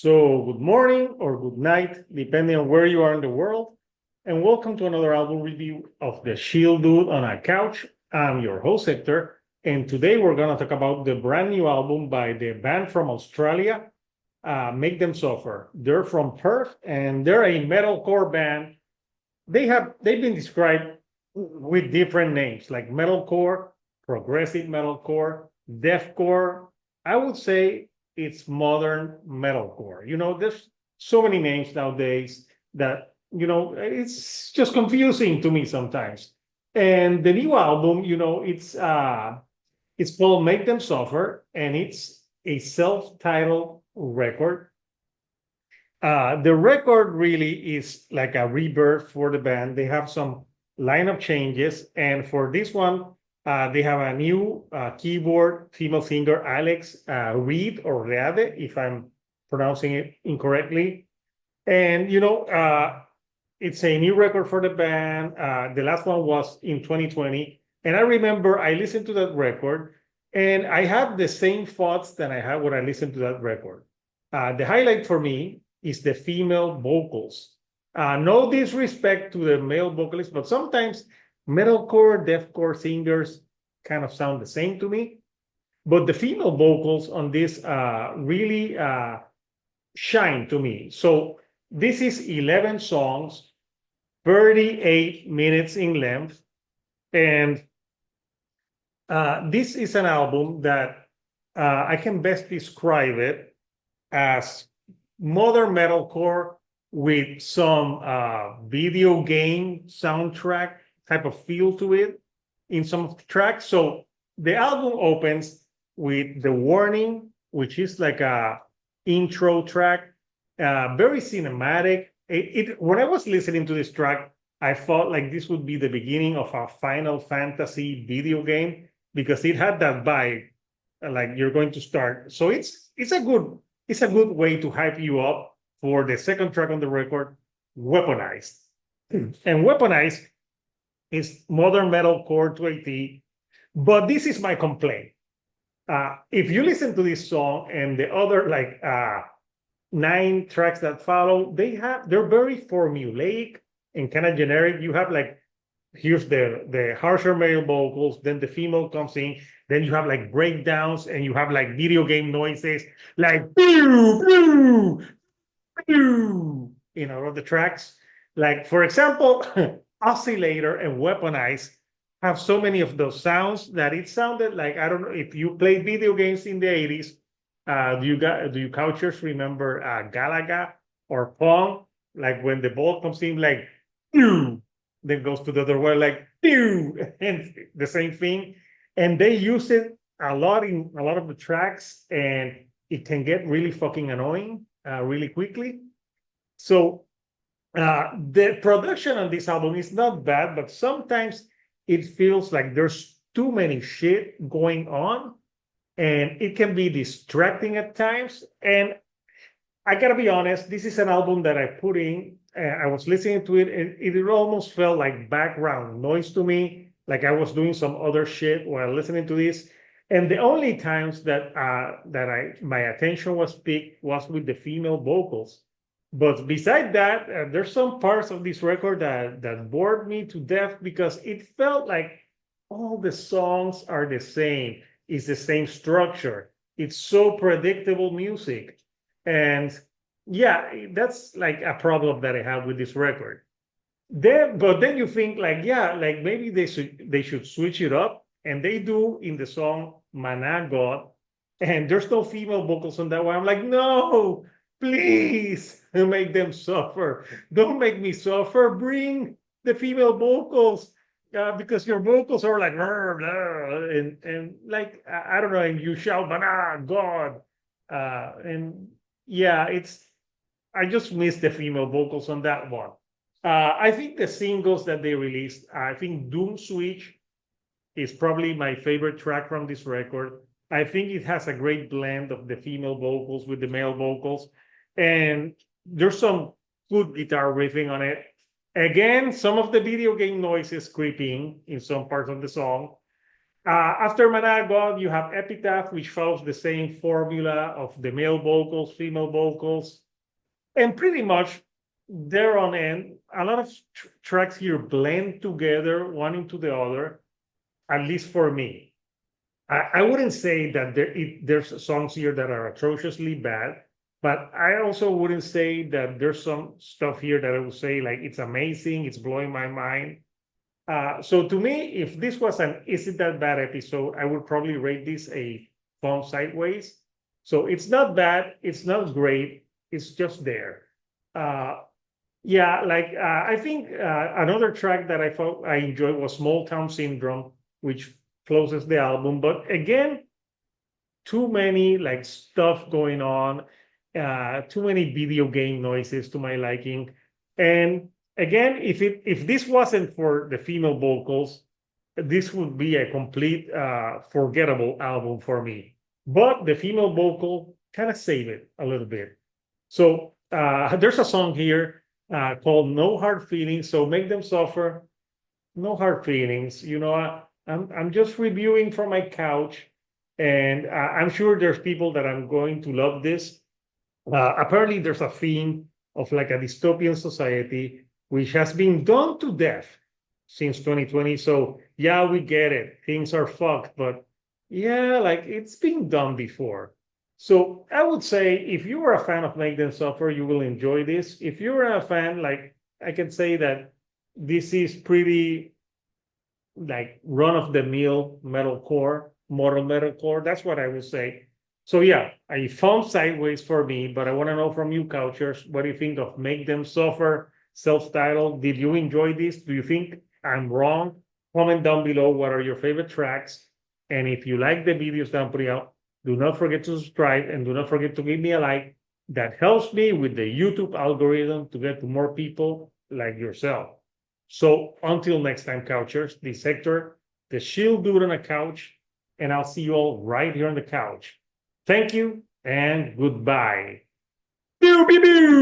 So, good morning or good night, depending on where you are in the world. And welcome to another album review of The Shield Dude on a Couch. I'm your host, Hector. And today we're going to talk about the brand new album by the band from Australia, Make Them Suffer. They're from Perth and they're a metalcore band. They've been described with different names like metalcore, progressive metalcore, deathcore. I would say it's modern metalcore. There's so many names nowadays that it's just confusing to me sometimes. And the new album, it's called Make Them Suffer, and it's a self-titled record. The record really is like a rebirth for the band. They have some lineup changes, and for this one, they have a new keyboard female singer, Alex Reed or Reade, if I'm pronouncing it incorrectly. And it's a new record for the band. The last one was in 2020, and I remember I listened to that record, and I have the same thoughts that I had when I listened to that record. The highlight for me is the female vocals. No disrespect to the male vocalists, but sometimes metalcore, deathcore singers kind of sound the same to me. But the female vocals on this really shine to me. So this is 11 songs, 38 minutes in length. And this is an album that I can best describe it as modern metalcore with some video game soundtrack type of feel to it in some of the tracks. So the album opens with The Warning, which is like a intro track, very cinematic. When I was listening to this track, I felt like this would be the beginning of a Final Fantasy video game because it had that vibe, like you're going to start. So it's a good way to hype you up for the second track on the record, Weaponized. And Weaponized is modern metalcore to a T, but this is my complaint. If you listen to this song and the other 9 tracks that follow, they're very formulaic and kind of generic. You have here's the harsher male vocals, then the female comes in, then you have breakdowns, and you have video game noises, like pew, pew, pew, of the tracks. Like, for example, Oscillator and Weaponize have so many of those sounds that it sounded like, I don't know, if you played video games in the 80s, do you couchers remember Galaga or Pong? Like when the ball comes in, pew, then goes to the other way, pew, and the same thing. And they use it a lot in a lot of the tracks, and it can get really fucking annoying really quickly. So the production on this album is not bad, but sometimes it feels like there's too many shit going on, and it can be distracting at times. And I gotta be honest, this is an album that I put in. I was listening to it, and it almost felt like background noise to me, like I was doing some other shit while listening to this. And the only times that my attention was piqued was with the female vocals. But beside that, there's some parts of this record that bored me to death because it felt like all the songs are the same. It's the same structure. It's so predictable music. And yeah, that's like a problem that I have with this record. But then you think maybe they should switch it up, and they do in the song Mana God, and there's no female vocals on that one. I'm like, no, please make them suffer. Don't make me suffer. Bring the female vocals. Because your vocals are like blah, blah, and I don't know, and you shout Mana God, and yeah, I just miss the female vocals on that one. I think the singles that they released, I think Doom Switch is probably my favorite track from this record. I think it has a great blend of the female vocals with the male vocals, and there's some good guitar riffing on it. Again, some of the video game noises creeping in some parts of the song. After Mana God, you have Epitaph, which follows the same formula of the male vocals, female vocals, and pretty much there on end. A lot of tracks here blend together one into the other, at least for me. I wouldn't say that there's songs here that are atrociously bad, but I also wouldn't say that there's some stuff here that I would say like it's amazing, it's blowing my mind. So to me, if this was an Is It That Bad episode, I would probably rate this a fun sideways. So it's not bad, it's not great, it's just there. Uh, yeah, like I think another track that I thought I enjoyed was Small Town Syndrome, which closes the album. But again, too many like stuff going on, too many video game noises to my liking. And again, if this wasn't for the female vocals, this would be a complete forgettable album for me. But the female vocal kind of save it a little bit. So there's a song here called No Hard Feelings. So Make Them Suffer, no hard feelings. I'm just reviewing from my couch, and I'm sure there's people that I'm going to love this. Apparently, there's a theme of like a dystopian society, which has been done to death since 2020. So yeah, we get it. Things are fucked, but yeah, like it's been done before. So I would say if you are a fan of Make Them Suffer, you will enjoy this. If you're a fan, like I can say that this is pretty like run of the mill metalcore, modern metalcore. That's what I would say. So yeah, I found sideways for me, but I want to know from you, Couchers, what do you think of Make Them Suffer, self-titled? Did you enjoy this? Do you think I'm wrong? Comment down below what are your favorite tracks. And if you like the videos that I'm putting out, do not forget to subscribe and do not forget to give me a like. That helps me with the YouTube algorithm to get to more people like yourself. So until next time, Couchers, this Hector, the shield dude on a couch, and I'll see you all right here on the couch. Thank you and goodbye. Pew, pew, pew.